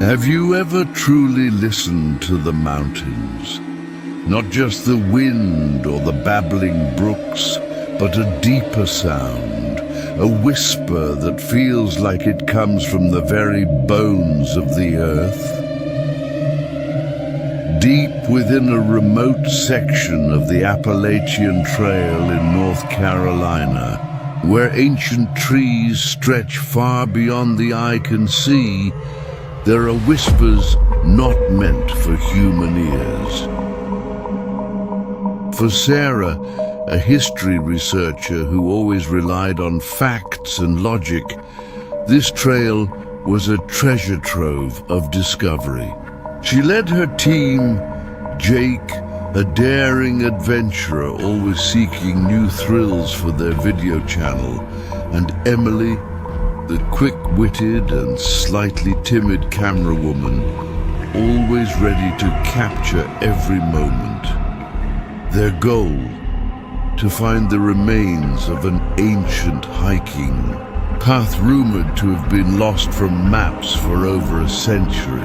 Have you ever truly listened to the mountains? Not just the wind or the babbling brooks, but a deeper sound, a whisper that feels like it comes from the very bones of the earth. Deep within a remote section of the Appalachian Trail in North Carolina, where ancient trees stretch far beyond the eye can see, there are whispers not meant for human ears. For Sarah, a history researcher who always relied on facts and logic, this trail was a treasure trove of discovery. She led her team, Jake, a daring adventurer always seeking new thrills for their video channel, and Emily, the quick-witted and slightly timid camera woman, always ready to capture every moment. Their goal, to find the remains of an ancient hiking path rumored to have been lost from maps for over a century.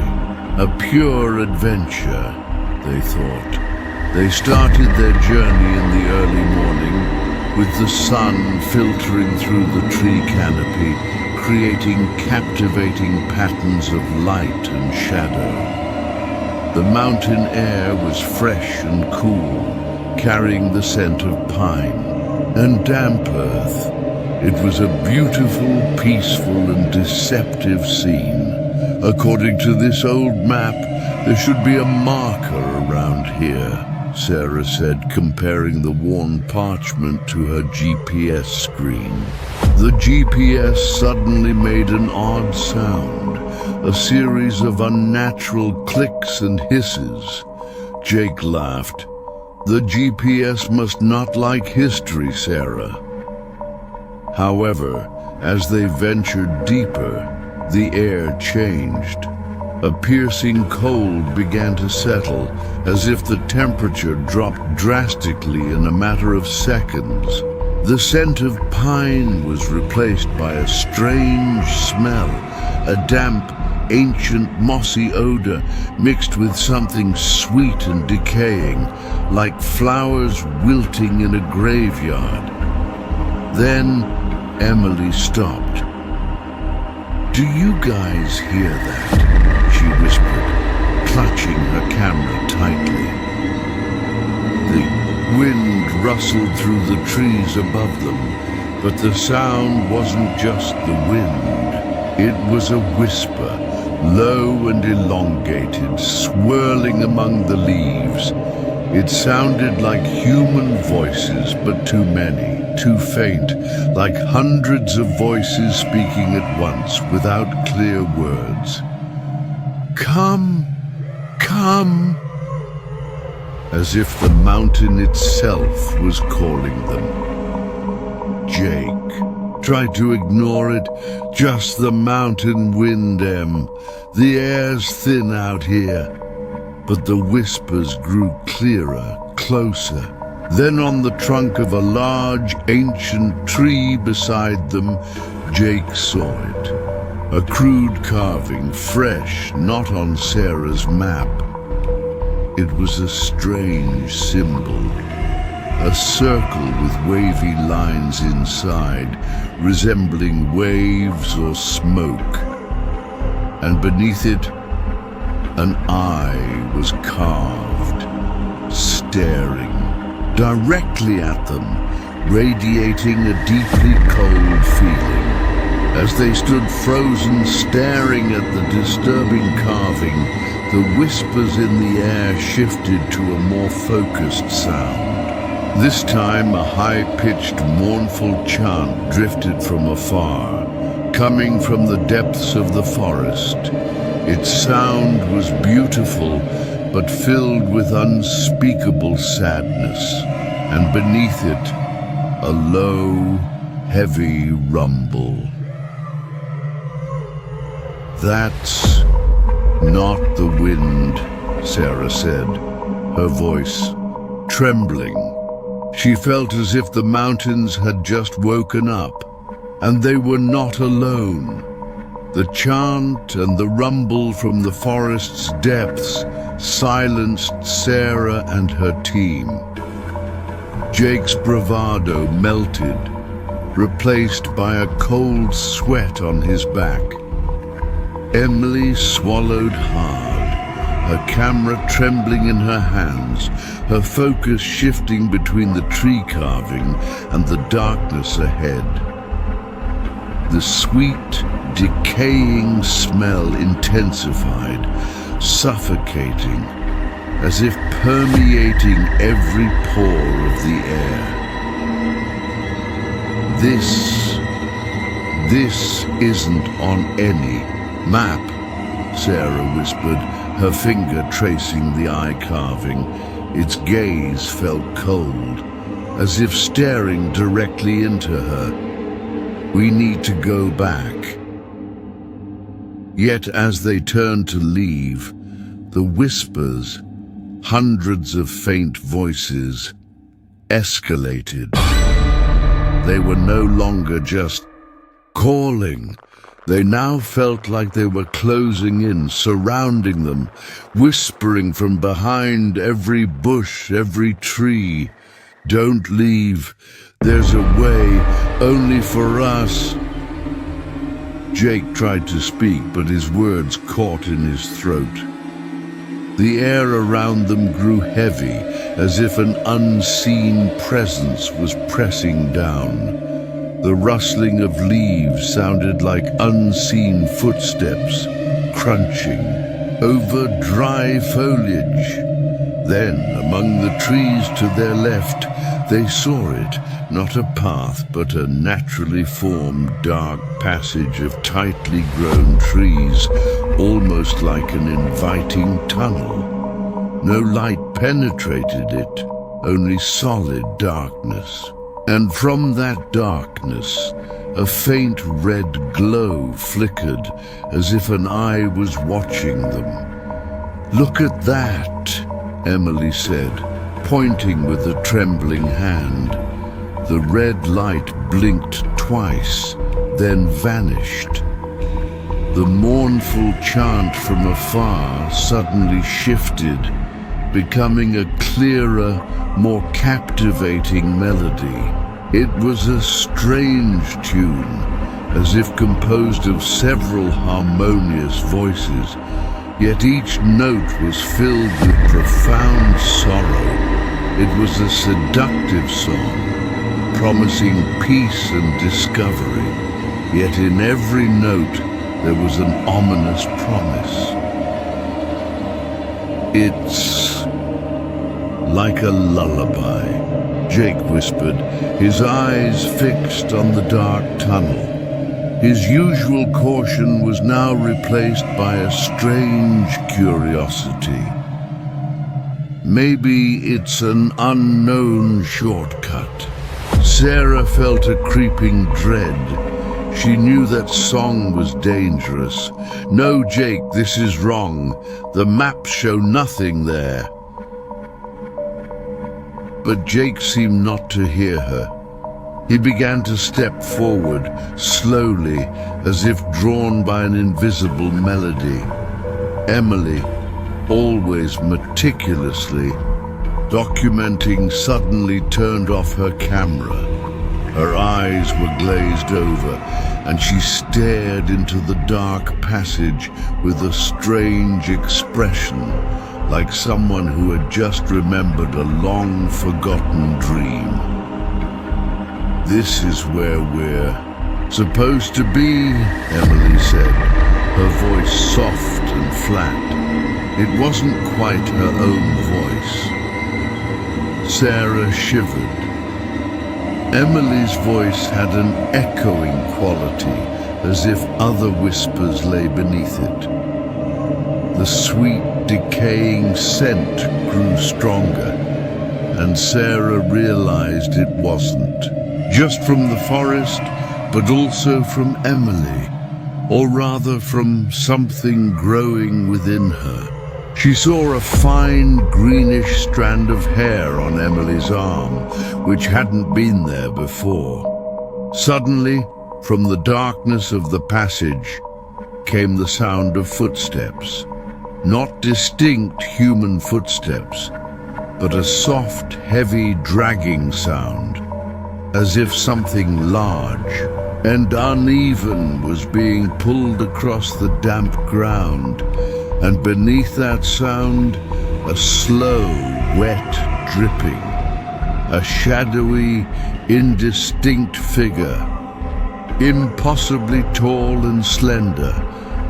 A pure adventure, they thought. They started their journey in the early morning, with the sun filtering through the tree canopy, creating captivating patterns of light and shadow. The mountain air was fresh and cool, carrying the scent of pine and damp earth. It was a beautiful, peaceful, and deceptive scene. According to this old map, there should be a marker around here, Sarah said, comparing the worn parchment to her GPS screen. The GPS suddenly made an odd sound, a series of unnatural clicks and hisses. Jake laughed. The GPS must not like history, Sarah. However, as they ventured deeper, the air changed. A piercing cold began to settle, as if the temperature dropped drastically in a matter of seconds. The scent of pine was replaced by a strange smell, a damp, ancient, mossy odor mixed with something sweet and decaying, like flowers wilting in a graveyard. Then Emily stopped. "Do you guys hear that?" she whispered, clutching her camera tightly. The wind rustled through the trees above them, but the sound wasn't just the wind. It was a whisper, low and elongated, swirling among the leaves. It sounded like human voices, but too many, too faint, like hundreds of voices speaking at once without clear words. "Come, come," as if the mountain itself was calling them. Jake tried to ignore it. "Just the mountain wind, Em. The air's thin out here." But the whispers grew clearer, closer. Then on the trunk of a large, ancient tree beside them, Jake saw it. A crude carving, fresh, not on Sarah's map. It was a strange symbol. A circle with wavy lines inside, resembling waves or smoke. And beneath it, an eye was carved, staring directly at them, radiating a deeply cold feeling. As they stood frozen, staring at the disturbing carving, the whispers in the air shifted to a more focused sound. This time, a high-pitched, mournful chant drifted from afar, coming from the depths of the forest. Its sound was beautiful, but filled with unspeakable sadness, and beneath it, a low, heavy rumble. "That's not the wind," Sarah said, her voice trembling. She felt as if the mountains had just woken up, and they were not alone. The chant and the rumble from the forest's depths silenced Sarah and her team. Jake's bravado melted, replaced by a cold sweat on his back. Emily swallowed hard, her camera trembling in her hands, her focus shifting between the tree carving and the darkness ahead. The sweet, decaying smell intensified, suffocating, as if permeating every pore of the air. This isn't on any map, Sarah whispered, her finger tracing the eye carving. Its gaze felt cold, as if staring directly into her. We need to go back. Yet as they turned to leave, the whispers, hundreds of faint voices, escalated. They were no longer just calling. They now felt like they were closing in, surrounding them, whispering from behind every bush, every tree. Don't leave. There's a way, only for us. Jake tried to speak, but his words caught in his throat. The air around them grew heavy, as if an unseen presence was pressing down. The rustling of leaves sounded like unseen footsteps, crunching over dry foliage. Then, among the trees to their left, they saw it, not a path, but a naturally formed dark passage of tightly grown trees, almost like an inviting tunnel. No light penetrated it, only solid darkness. And from that darkness, a faint red glow flickered, as if an eye was watching them. "Look at that," Emily said, pointing with a trembling hand. The red light blinked twice, then vanished. The mournful chant from afar suddenly shifted, becoming a clearer, more captivating melody. It was a strange tune, as if composed of several harmonious voices, yet each note was filled with profound sorrow. It was a seductive song, promising peace and discovery, yet in every note there was an ominous promise. "It's like a lullaby," Jake whispered, his eyes fixed on the dark tunnel. His usual caution was now replaced by a strange curiosity. Maybe it's an unknown shortcut. Sarah felt a creeping dread. She knew that song was dangerous. "No, Jake, this is wrong. The maps show nothing there." But Jake seemed not to hear her. He began to step forward, slowly, as if drawn by an invisible melody. Emily, always meticulously documenting, suddenly turned off her camera. Her eyes were glazed over, and she stared into the dark passage with a strange expression, like someone who had just remembered a long-forgotten dream. "This is where we're supposed to be," Emily said, her voice soft and flat. It wasn't quite her own voice. Sarah shivered. Emily's voice had an echoing quality, as if other whispers lay beneath it. The sweet, decaying scent grew stronger, and Sarah realized it wasn't just from the forest, but also from Emily, or rather from something growing within her. She saw a fine greenish strand of hair on Emily's arm, which hadn't been there before. Suddenly, from the darkness of the passage, came the sound of footsteps. Not distinct human footsteps, but a soft, heavy dragging sound, as if something large and uneven was being pulled across the damp ground, and beneath that sound, a slow, wet dripping. A shadowy, indistinct figure, impossibly tall and slender,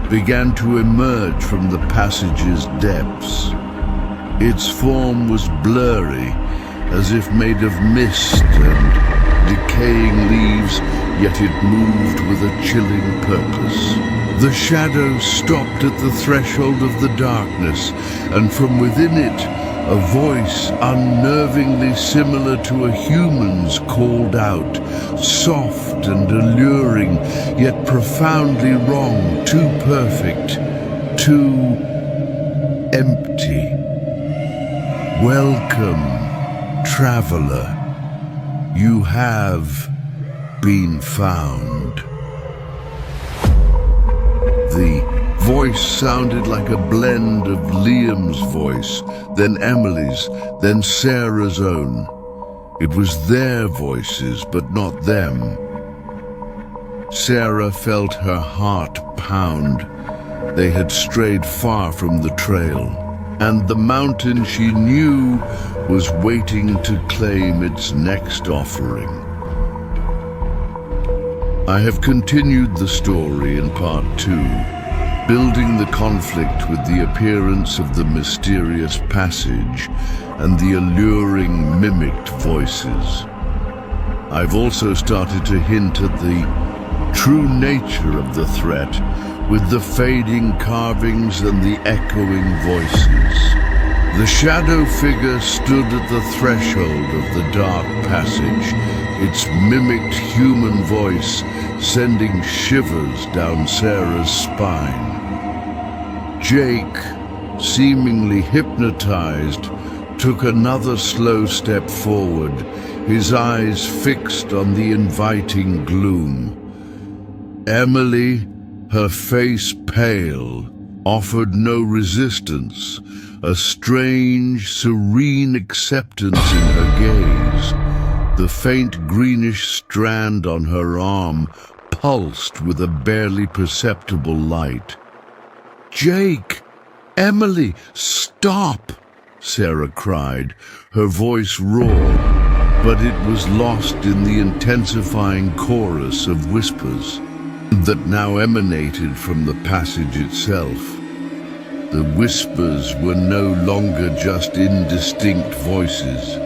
began to emerge from the passage's depths. Its form was blurry, as if made of mist and decaying leaves, yet it moved with a chilling purpose. The shadow stopped at the threshold of the darkness, and from within it, a voice unnervingly similar to a human's called out, soft and alluring, yet profoundly wrong, too perfect, too empty. Welcome, traveler. You have been found. The voice sounded like a blend of Liam's voice, then Emily's, then Sarah's own. It was their voices, but not them. Sarah felt her heart pound. They had strayed far from the trail, and the mountain she knew was waiting to claim its next offering. I have continued the story in part 2, building the conflict with the appearance of the mysterious passage and the alluring mimicked voices. I've also started to hint at the true nature of the threat with the fading carvings and the echoing voices. The shadow figure stood at the threshold of the dark passage, its mimicked human voice sending shivers down Sarah's spine. Jake, seemingly hypnotized, took another slow step forward, his eyes fixed on the inviting gloom. Emily, her face pale, offered no resistance, a strange, serene acceptance in her gaze. The faint greenish strand on her arm pulsed with a barely perceptible light. "Jake! Emily! Stop!" Sarah cried, her voice raw, but it was lost in the intensifying chorus of whispers that now emanated from the passage itself. The whispers were no longer just indistinct voices.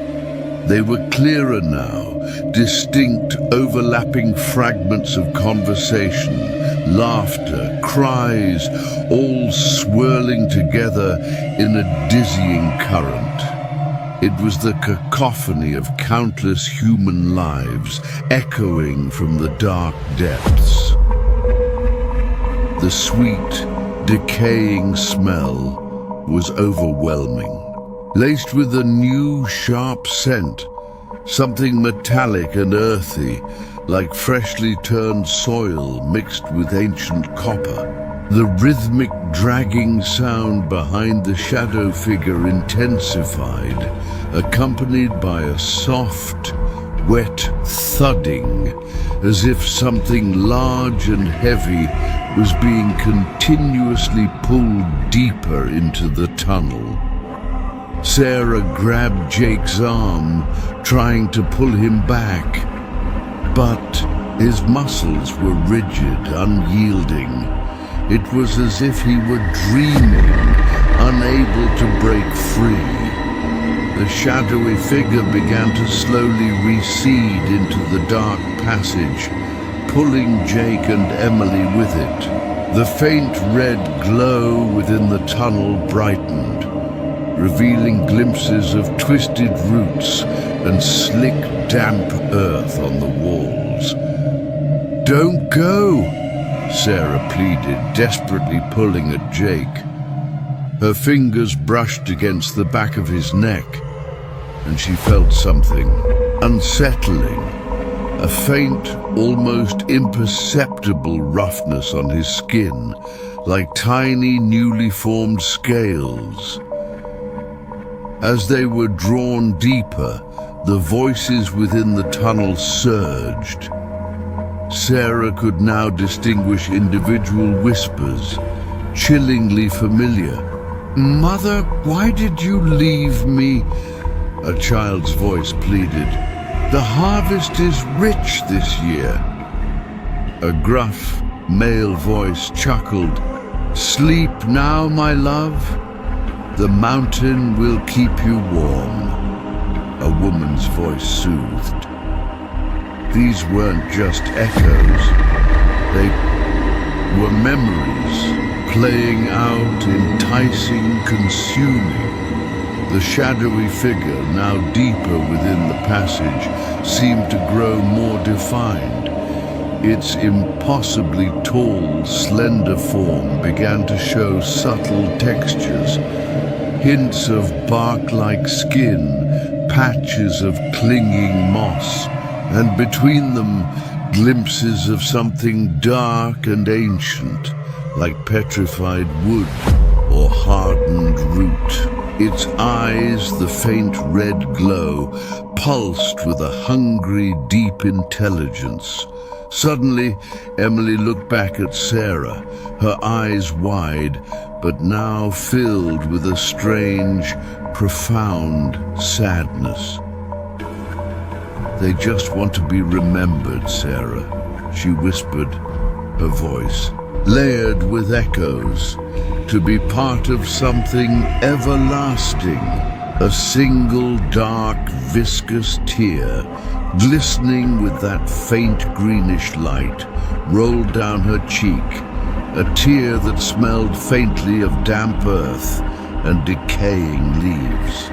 They were clearer now, distinct, overlapping fragments of conversation, laughter, cries, all swirling together in a dizzying current. It was the cacophony of countless human lives echoing from the dark depths. The sweet, decaying smell was overwhelming, laced with a new, sharp scent, something metallic and earthy, like freshly turned soil mixed with ancient copper. The rhythmic dragging sound behind the shadow figure intensified, accompanied by a soft, wet thudding, as if something large and heavy was being continuously pulled deeper into the tunnel. Sarah grabbed Jake's arm, trying to pull him back, but his muscles were rigid, unyielding. It was as if he were dreaming, unable to break free. The shadowy figure began to slowly recede into the dark passage, pulling Jake and Emily with it. The faint red glow within the tunnel brightened, revealing glimpses of twisted roots and slick, damp earth on the walls. "Don't go!" Sarah pleaded, desperately pulling at Jake. Her fingers brushed against the back of his neck, and she felt something unsettling, a faint, almost imperceptible roughness on his skin, like tiny, newly formed scales. As they were drawn deeper, the voices within the tunnel surged. Sarah could now distinguish individual whispers, chillingly familiar. "Mother, why did you leave me?" a child's voice pleaded. "The harvest is rich this year." A gruff, male voice chuckled. "Sleep now, my love. The mountain will keep you warm," a woman's voice soothed. These weren't just echoes. They were memories, playing out, enticing, consuming. The shadowy figure, now deeper within the passage, seemed to grow more defined. Its impossibly tall, slender form began to show subtle textures, hints of bark-like skin, patches of clinging moss, and between them, glimpses of something dark and ancient, like petrified wood or hardened root. Its eyes, the faint red glow, pulsed with a hungry, deep intelligence. Suddenly, Emily looked back at Sarah, her eyes wide, but now filled with a strange, profound sadness. "They just want to be remembered, Sarah," she whispered, her voice layered with echoes, "to be part of something everlasting." A single dark, viscous tear, glistening with that faint greenish light, rolled down her cheek, a tear that smelled faintly of damp earth and decaying leaves.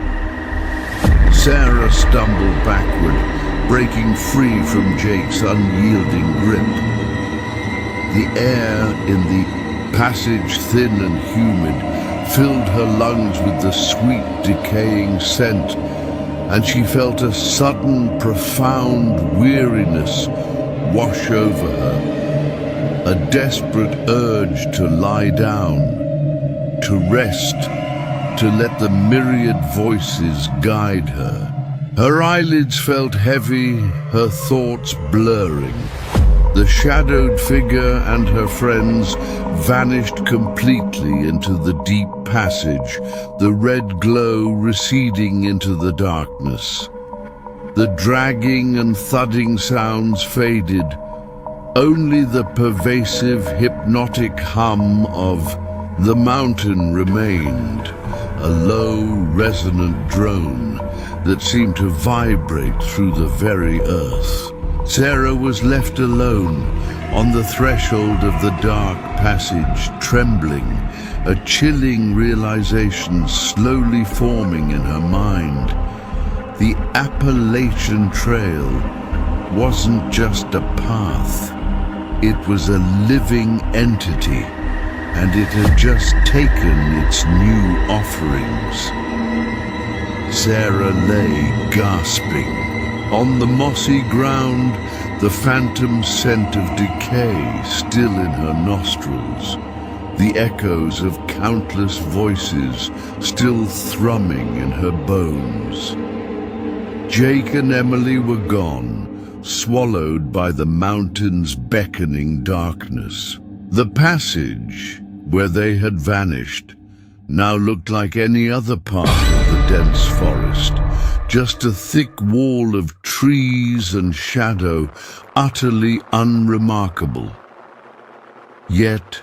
Sarah stumbled backward, breaking free from Jake's unyielding grip. The air in the passage, thin and humid, filled her lungs with the sweet, decaying scent, and she felt a sudden, profound weariness wash over her, a desperate urge to lie down, to rest, to let the myriad voices guide her. Her eyelids felt heavy, her thoughts blurring. The shadowed figure and her friends vanished completely into the deep passage, the red glow receding into the darkness. The dragging and thudding sounds faded. Only the pervasive, hypnotic hum of the mountain remained, a low, resonant drone that seemed to vibrate through the very earth. Sarah was left alone on the threshold of the dark passage, trembling, a chilling realization slowly forming in her mind. The Appalachian Trail wasn't just a path. It was a living entity, and it had just taken its new offerings. Sarah lay gasping. On the mossy ground, the phantom scent of decay still in her nostrils, the echoes of countless voices still thrumming in her bones. Jake and Emily were gone, swallowed by the mountain's beckoning darkness. The passage, where they had vanished, now looked like any other part of the dense forest. Just a thick wall of trees and shadow, utterly unremarkable. Yet,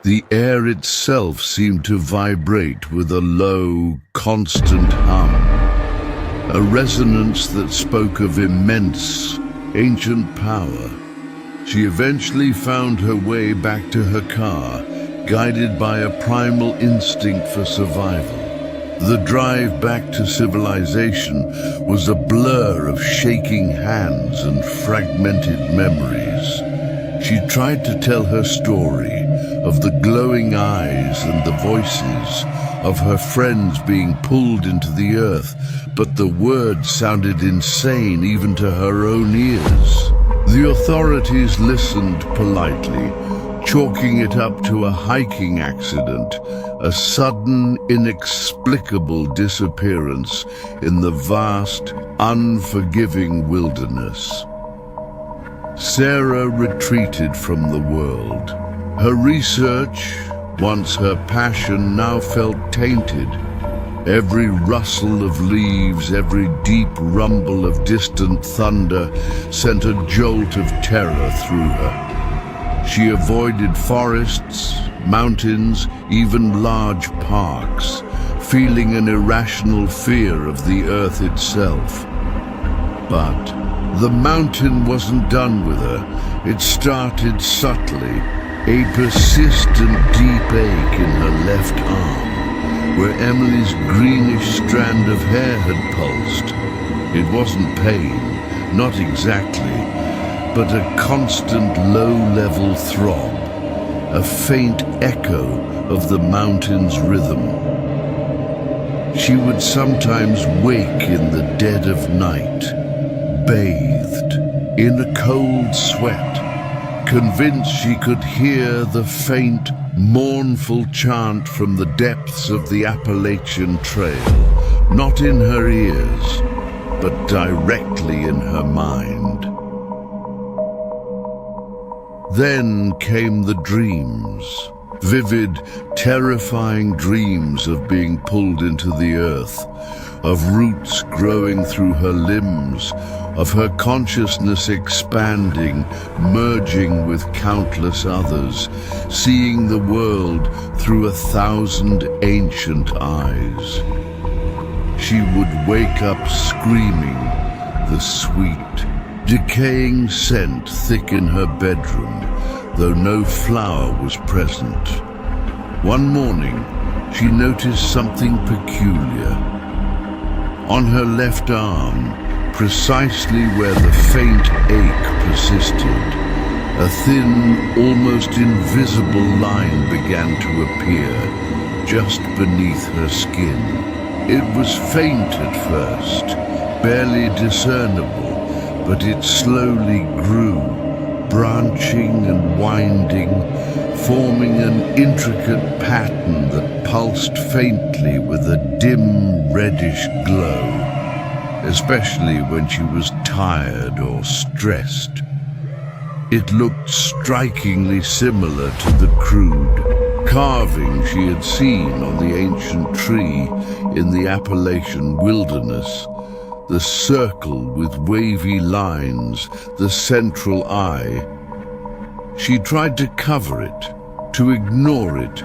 the air itself seemed to vibrate with a low, constant hum, a resonance that spoke of immense, ancient power. She eventually found her way back to her car, guided by a primal instinct for survival. The drive back to civilization was a blur of shaking hands and fragmented memories. She tried to tell her story of the glowing eyes and the voices, of her friends being pulled into the earth, but the words sounded insane even to her own ears. The authorities listened politely, chalking it up to a hiking accident, a sudden, inexplicable disappearance in the vast, unforgiving wilderness. Sarah retreated from the world. Her research, once her passion, now felt tainted. Every rustle of leaves, every deep rumble of distant thunder sent a jolt of terror through her. She avoided forests, mountains, even large parks, feeling an irrational fear of the earth itself. But the mountain wasn't done with her. It started subtly, a persistent deep ache in her left arm, where Emily's greenish strand of hair had pulsed. It wasn't pain, not exactly, but a constant low-level throb, a faint echo of the mountain's rhythm. She would sometimes wake in the dead of night, bathed in a cold sweat, convinced she could hear the faint, mournful chant from the depths of the Appalachian Trail, not in her ears, but directly in her mind. Then came the dreams, vivid, terrifying dreams of being pulled into the earth, of roots growing through her limbs, of her consciousness expanding, merging with countless others, seeing the world through 1,000 ancient eyes. She would wake up screaming, the sweet, decaying scent thick in her bedroom, though no flower was present. One morning, she noticed something peculiar. On her left arm, precisely where the faint ache persisted, a thin, almost invisible line began to appear just beneath her skin. It was faint at first, barely discernible, but it slowly grew, branching and winding, forming an intricate pattern that pulsed faintly with a dim reddish glow, especially when she was tired or stressed. It looked strikingly similar to the crude carving she had seen on the ancient tree in the Appalachian wilderness, the circle with wavy lines, the central eye. She tried to cover it, to ignore it,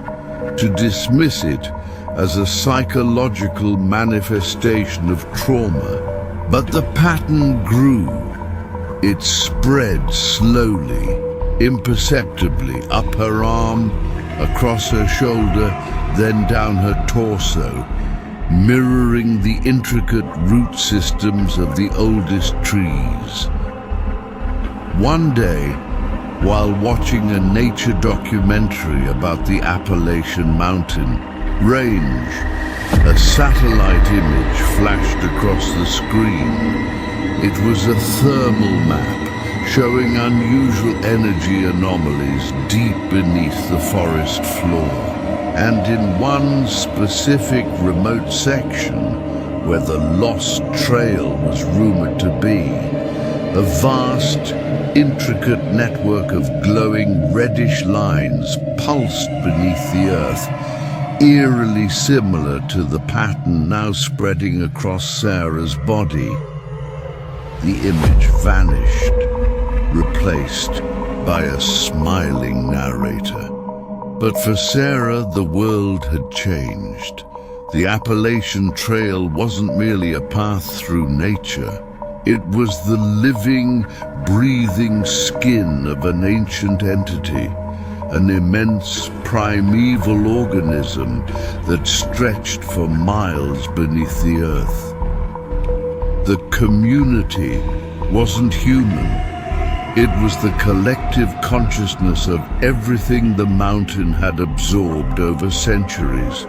to dismiss it as a psychological manifestation of trauma. But the pattern grew. It spread slowly, imperceptibly, up her arm, across her shoulder, then down her torso, mirroring the intricate root systems of the oldest trees. One day, while watching a nature documentary about the Appalachian Mountain range, a satellite image flashed across the screen. It was a thermal map showing unusual energy anomalies deep beneath the forest floor. And in one specific remote section, where the lost trail was rumored to be, a vast, intricate network of glowing reddish lines pulsed beneath the earth, eerily similar to the pattern now spreading across Sarah's body. The image vanished, replaced by a smiling narrator. But for Sarah, the world had changed. The Appalachian Trail wasn't merely a path through nature. It was the living, breathing skin of an ancient entity, an immense primeval organism that stretched for miles beneath the earth. The community wasn't human. It was the collective consciousness of everything the mountain had absorbed over centuries.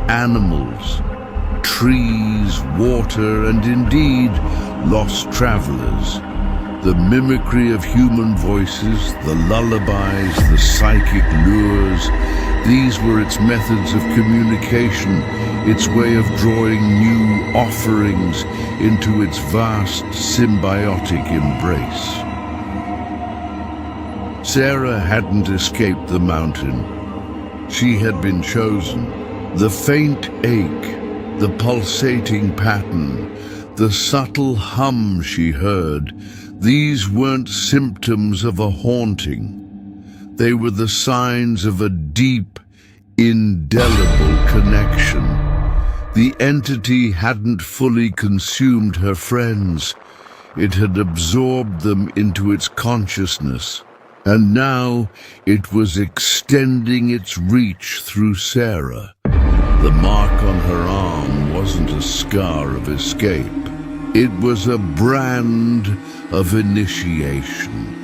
Animals, trees, water, and indeed lost travelers. The mimicry of human voices, the lullabies, the psychic lures, these were its methods of communication, its way of drawing new offerings into its vast symbiotic embrace. Sarah hadn't escaped the mountain. She had been chosen. The faint ache, the pulsating pattern, the subtle hum she heard, these weren't symptoms of a haunting. They were the signs of a deep, indelible connection. The entity hadn't fully consumed her friends. It had absorbed them into its consciousness. And now it was extending its reach through Sarah. The mark on her arm wasn't a scar of escape. It was a brand of initiation.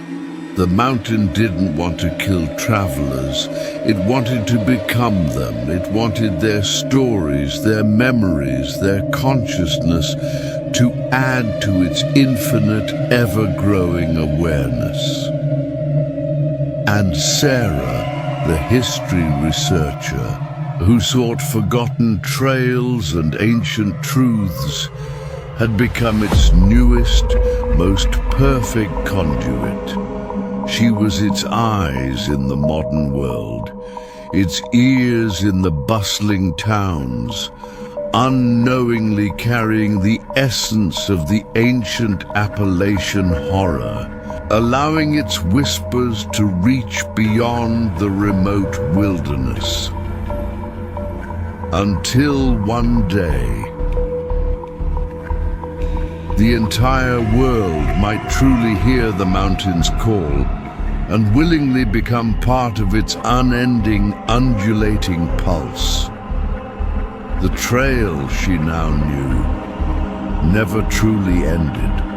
The mountain didn't want to kill travelers. It wanted to become them. It wanted their stories, their memories, their consciousness to add to its infinite, ever-growing awareness. And Sarah, the history researcher, who sought forgotten trails and ancient truths, had become its newest, most perfect conduit. She was its eyes in the modern world, its ears in the bustling towns, unknowingly carrying the essence of the ancient Appalachian horror, allowing its whispers to reach beyond the remote wilderness. Until one day, the entire world might truly hear the mountain's call and willingly become part of its unending, undulating pulse. The trail, she now knew, never truly ended.